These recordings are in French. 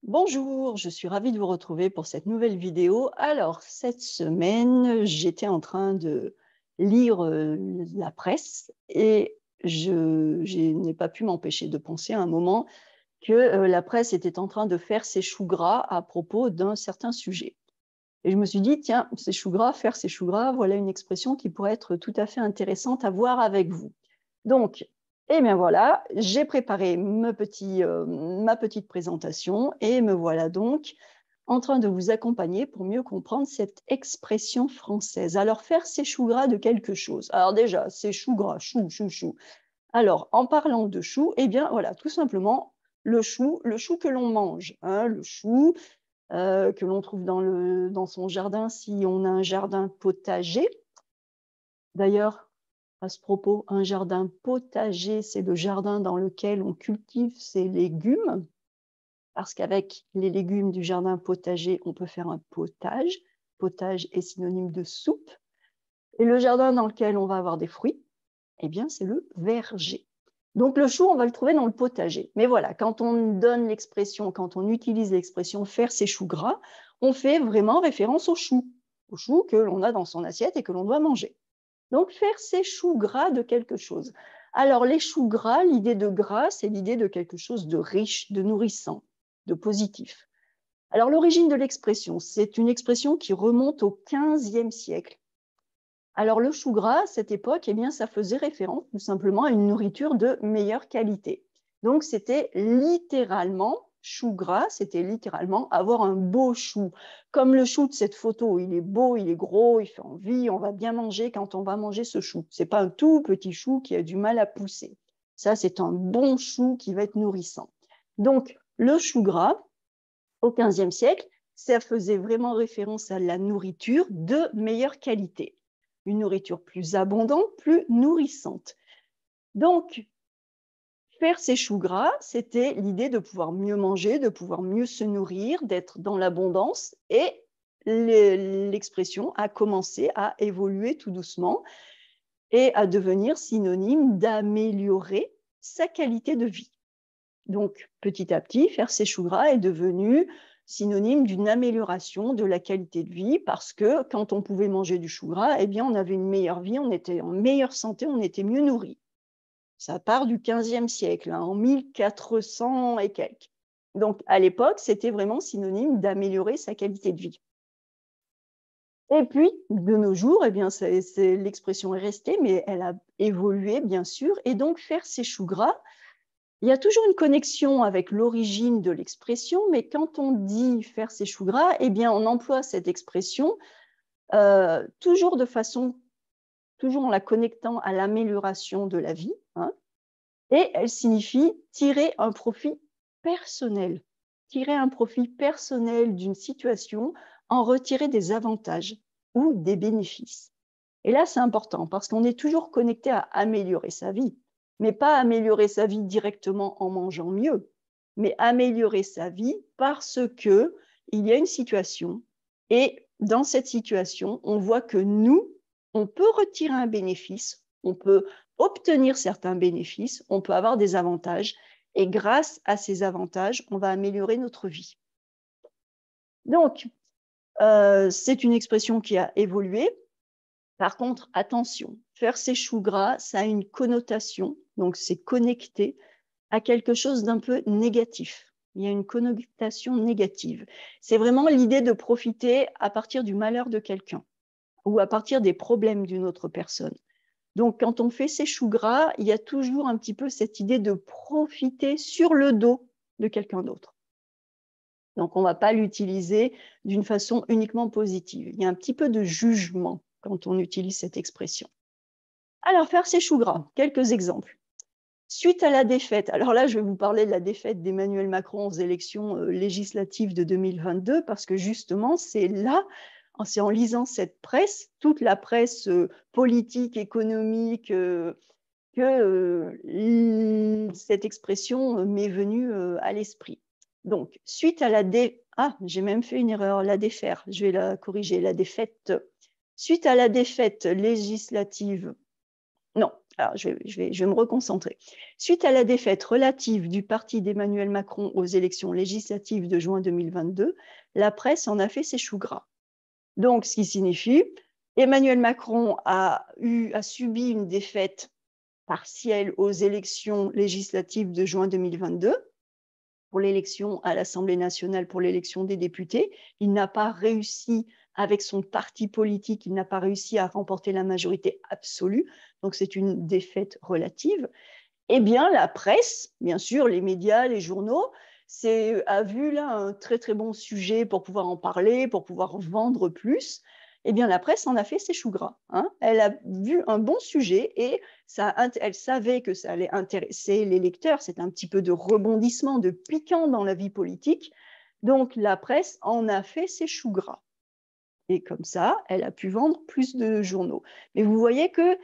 Bonjour, je suis ravie de vous retrouver pour cette nouvelle vidéo. Alors, cette semaine, j'étais en train de lire la presse et je n'ai pas pu m'empêcher de penser à un moment que la presse était en train de faire ses choux gras à propos d'un certain sujet. Et je me suis dit, tiens, ces choux gras, faire ses choux gras, voilà une expression qui pourrait être tout à fait intéressante à voir avec vous. Donc, eh bien voilà, j'ai préparé ma petite présentation et me voilà donc en train de vous accompagner pour mieux comprendre cette expression française. Alors, faire ses choux gras de quelque chose. Alors déjà, c'est choux gras, chou, chou, chou. Alors, en parlant de chou, eh bien voilà, tout simplement le chou que l'on mange, hein, le chou que l'on trouve dans son jardin si on a un jardin potager. D'ailleurs, à ce propos, un jardin potager, c'est le jardin dans lequel on cultive ses légumes, parce qu'avec les légumes du jardin potager, on peut faire un potage. Potage est synonyme de soupe. Et le jardin dans lequel on va avoir des fruits, eh bien, c'est le verger. Donc le chou, on va le trouver dans le potager. Mais voilà, quand on donne l'expression, quand on utilise l'expression faire ses choux gras, on fait vraiment référence au chou que l'on a dans son assiette et que l'on doit manger. Donc, faire ses choux gras de quelque chose. Alors, les choux gras, l'idée de gras, c'est l'idée de quelque chose de riche, de nourrissant, de positif. Alors, l'origine de l'expression, c'est une expression qui remonte au XVe siècle. Alors, le chou gras, à cette époque, eh bien, ça faisait référence tout simplement à une nourriture de meilleure qualité. Donc, c'était littéralement, chou gras, c'était littéralement avoir un beau chou. Comme le chou de cette photo, il est beau, il est gros, il fait envie, on va bien manger quand on va manger ce chou. Ce n'est pas un tout petit chou qui a du mal à pousser. Ça, c'est un bon chou qui va être nourrissant. Donc, le chou gras, au XVe siècle, ça faisait vraiment référence à la nourriture de meilleure qualité. Une nourriture plus abondante, plus nourrissante. Donc, faire ses choux gras, c'était l'idée de pouvoir mieux manger, de pouvoir mieux se nourrir, d'être dans l'abondance. Et l'expression a commencé à évoluer tout doucement et à devenir synonyme d'améliorer sa qualité de vie. Donc, petit à petit, faire ses choux gras est devenu synonyme d'une amélioration de la qualité de vie parce que quand on pouvait manger du chou gras, eh bien, on avait une meilleure vie, on était en meilleure santé, on était mieux nourri. Ça part du XVe siècle, hein, en 1400 et quelques. Donc, à l'époque, c'était vraiment synonyme d'améliorer sa qualité de vie. Et puis, de nos jours, eh bien, l'expression est restée, mais elle a évolué, bien sûr. Et donc, faire ses choux gras, il y a toujours une connexion avec l'origine de l'expression, mais quand on dit faire ses choux gras, eh bien, on emploie cette expression toujours toujours en la connectant à l'amélioration de la vie, hein, et elle signifie tirer un profit personnel. Tirer un profit personnel d'une situation, en retirer des avantages ou des bénéfices. Et là, c'est important parce qu'on est toujours connecté à améliorer sa vie, mais pas améliorer sa vie directement en mangeant mieux, mais améliorer sa vie parce que il y a une situation et dans cette situation, on voit que nous, on peut retirer un bénéfice, on peut obtenir certains bénéfices, on peut avoir des avantages et grâce à ces avantages, on va améliorer notre vie. Donc, c'est une expression qui a évolué. Par contre, attention, faire ses choux gras, ça a une connotation, donc c'est connecté à quelque chose d'un peu négatif. Il y a une connotation négative. C'est vraiment l'idée de profiter à partir du malheur de quelqu'un ou à partir des problèmes d'une autre personne. Donc, quand on fait ses choux gras, il y a toujours un petit peu cette idée de profiter sur le dos de quelqu'un d'autre. Donc, on ne va pas l'utiliser d'une façon uniquement positive. Il y a un petit peu de jugement quand on utilise cette expression. Alors, faire ses choux gras, quelques exemples. Suite à la défaite, alors là, je vais vous parler de la défaite d'Emmanuel Macron aux élections législatives de 2022, parce que justement, c'est là, c'est en lisant cette presse, toute la presse politique, économique, que cette expression m'est venue à l'esprit. Donc, suite à la Ah, j'ai même fait une erreur, la défaire, je vais la corriger, la défaite. Suite à la défaite législative, non, Alors, je vais me reconcentrer. Suite à la défaite relative du parti d'Emmanuel Macron aux élections législatives de juin 2022, la presse en a fait ses choux gras. Donc, ce qui signifie, Emmanuel Macron a subi une défaite partielle aux élections législatives de juin 2022 pour l'élection à l'Assemblée nationale, pour l'élection des députés. Il n'a pas réussi, avec son parti politique, il n'a pas réussi à remporter la majorité absolue. Donc, c'est une défaite relative. Eh bien, la presse, bien sûr, les médias, les journaux, a vu là un très, très bon sujet pour pouvoir en parler, pour pouvoir vendre plus. Eh bien, la presse en a fait ses choux gras. Hein. Elle a vu un bon sujet et elle savait que ça allait intéresser les lecteurs. C'est un petit peu de rebondissement, de piquant dans la vie politique. Donc, la presse en a fait ses choux gras. Et comme ça, elle a pu vendre plus de journaux. Mais vous voyez que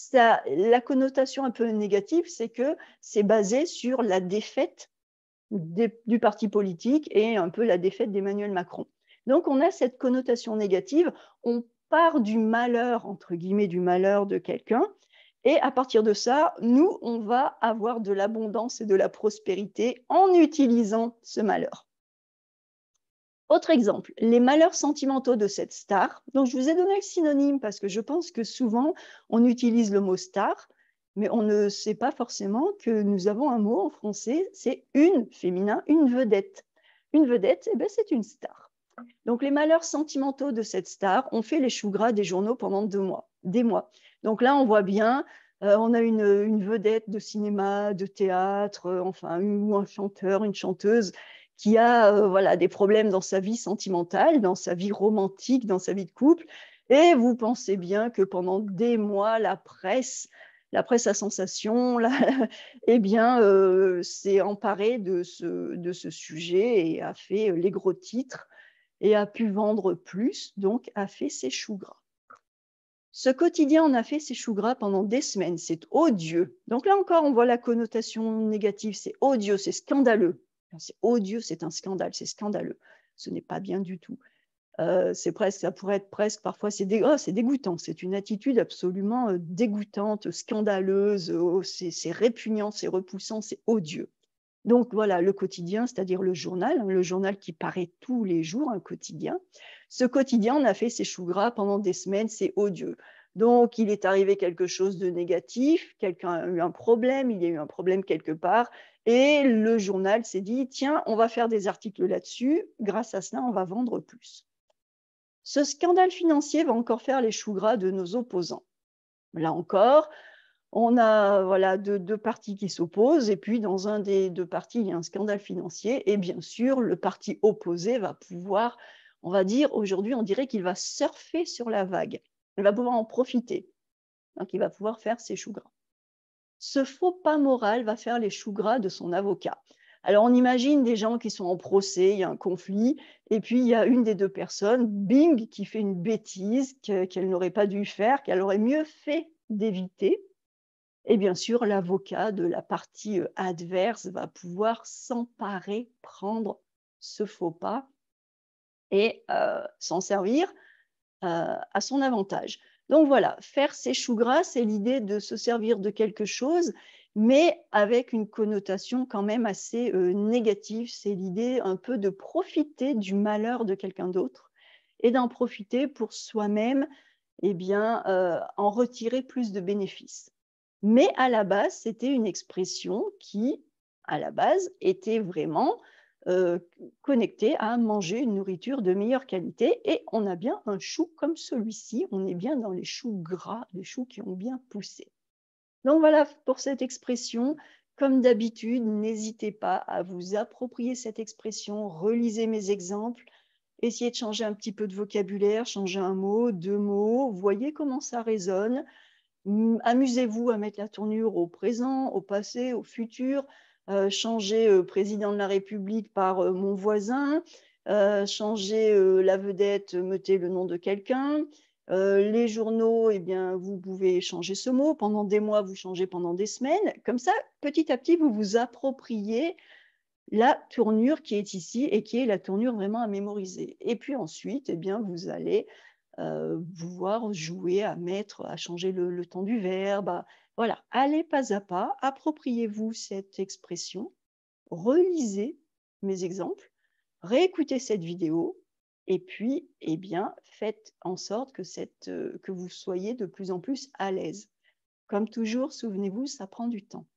la connotation un peu négative, c'est que c'est basé sur la défaite du parti politique et un peu la défaite d'Emmanuel Macron. Donc, on a cette connotation négative. On part du malheur, entre guillemets, du malheur de quelqu'un. Et à partir de ça, nous, on va avoir de l'abondance et de la prospérité en utilisant ce malheur. Autre exemple, les malheurs sentimentaux de cette star. Donc, je vous ai donné le synonyme parce que je pense que souvent, on utilise le mot star, mais on ne sait pas forcément que nous avons un mot en français, c'est une, féminin, une vedette. Une vedette, eh bien, c'est une star. Donc, les malheurs sentimentaux de cette star ont fait les choux gras des journaux pendant des mois. Donc là, on voit bien, on a une vedette de cinéma, de théâtre, enfin, ou un chanteur, une chanteuse qui a voilà, des problèmes dans sa vie sentimentale, dans sa vie romantique, dans sa vie de couple. Et vous pensez bien que pendant des mois, la presse à sensation, eh bien, s'est emparée de ce sujet et a fait les gros titres et a pu vendre plus, donc a fait ses choux gras. Ce quotidien en a fait ses choux gras pendant des semaines, c'est odieux. Donc là encore, on voit la connotation négative, c'est odieux, c'est scandaleux. C'est odieux, c'est un scandale, c'est scandaleux. Ce n'est pas bien du tout. Ça pourrait être presque, parfois, c'est dégoûtant. C'est une attitude absolument dégoûtante, scandaleuse, c'est répugnant, c'est repoussant, c'est odieux. Donc voilà, le quotidien, c'est-à-dire le journal qui paraît tous les jours, un quotidien. Ce quotidien, on a fait ses choux gras pendant des semaines, c'est odieux. Donc, il est arrivé quelque chose de négatif, quelqu'un a eu un problème, il y a eu un problème quelque part, et le journal s'est dit, tiens, on va faire des articles là-dessus, grâce à cela, on va vendre plus. Ce scandale financier va encore faire les choux gras de nos opposants. Là encore, on a voilà, deux partis qui s'opposent, et puis dans un des deux partis, il y a un scandale financier, et bien sûr, le parti opposé va pouvoir, on va dire, aujourd'hui, on dirait qu'il va surfer sur la vague. Il va pouvoir en profiter. Donc, il va pouvoir faire ses choux gras. Ce faux pas moral va faire les choux gras de son avocat. Alors, on imagine des gens qui sont en procès, il y a un conflit, et puis il y a une des deux personnes, bing, qui fait une bêtise qu'elle n'aurait pas dû faire, qu'elle aurait mieux fait d'éviter. Et bien sûr, l'avocat de la partie adverse va pouvoir s'emparer, prendre ce faux pas et s'en servir à son avantage. Donc voilà, faire ses choux gras, c'est l'idée de se servir de quelque chose, mais avec une connotation quand même assez négative. C'est l'idée un peu de profiter du malheur de quelqu'un d'autre et d'en profiter pour soi-même, eh bien, en retirer plus de bénéfices. Mais à la base, c'était une expression qui, à la base, était vraiment connectée à manger une nourriture de meilleure qualité. Et on a bien un chou comme celui-ci, on est bien dans les choux gras, les choux qui ont bien poussé. Donc voilà pour cette expression. Comme d'habitude, n'hésitez pas à vous approprier cette expression, relisez mes exemples, essayez de changer un petit peu de vocabulaire, changer un mot, deux mots, voyez comment ça résonne. Amusez-vous à mettre la tournure au présent, au passé, au futur. Changez président de la République par mon voisin. Changez la vedette, mettez le nom de quelqu'un. Les journaux, eh bien, vous pouvez changer ce mot. Pendant des mois, vous changez pendant des semaines. Comme ça, petit à petit, vous vous appropriez la tournure qui est ici et qui est la tournure vraiment à mémoriser. Et puis ensuite, eh bien, vous allez pouvoir jouer à mettre, à changer le temps du verbe, voilà, allez pas à pas, appropriez-vous cette expression, relisez mes exemples, réécoutez cette vidéo et puis, eh bien, faites en sorte que vous soyez de plus en plus à l'aise. Comme toujours, souvenez-vous, ça prend du temps.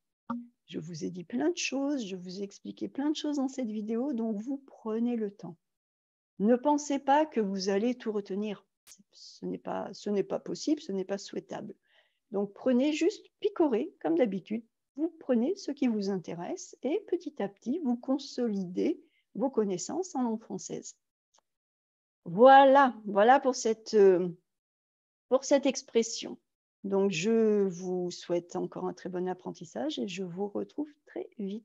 Je vous ai dit plein de choses, je vous ai expliqué plein de choses dans cette vidéo, donc vous prenez le temps. Ne pensez pas que vous allez tout retenir. Ce n'est pas possible, ce n'est pas souhaitable. Donc prenez juste, picorez comme d'habitude. Vous prenez ce qui vous intéresse et petit à petit, vous consolidez vos connaissances en langue française. Voilà, voilà pour cette expression. Donc je vous souhaite encore un très bon apprentissage et je vous retrouve très vite.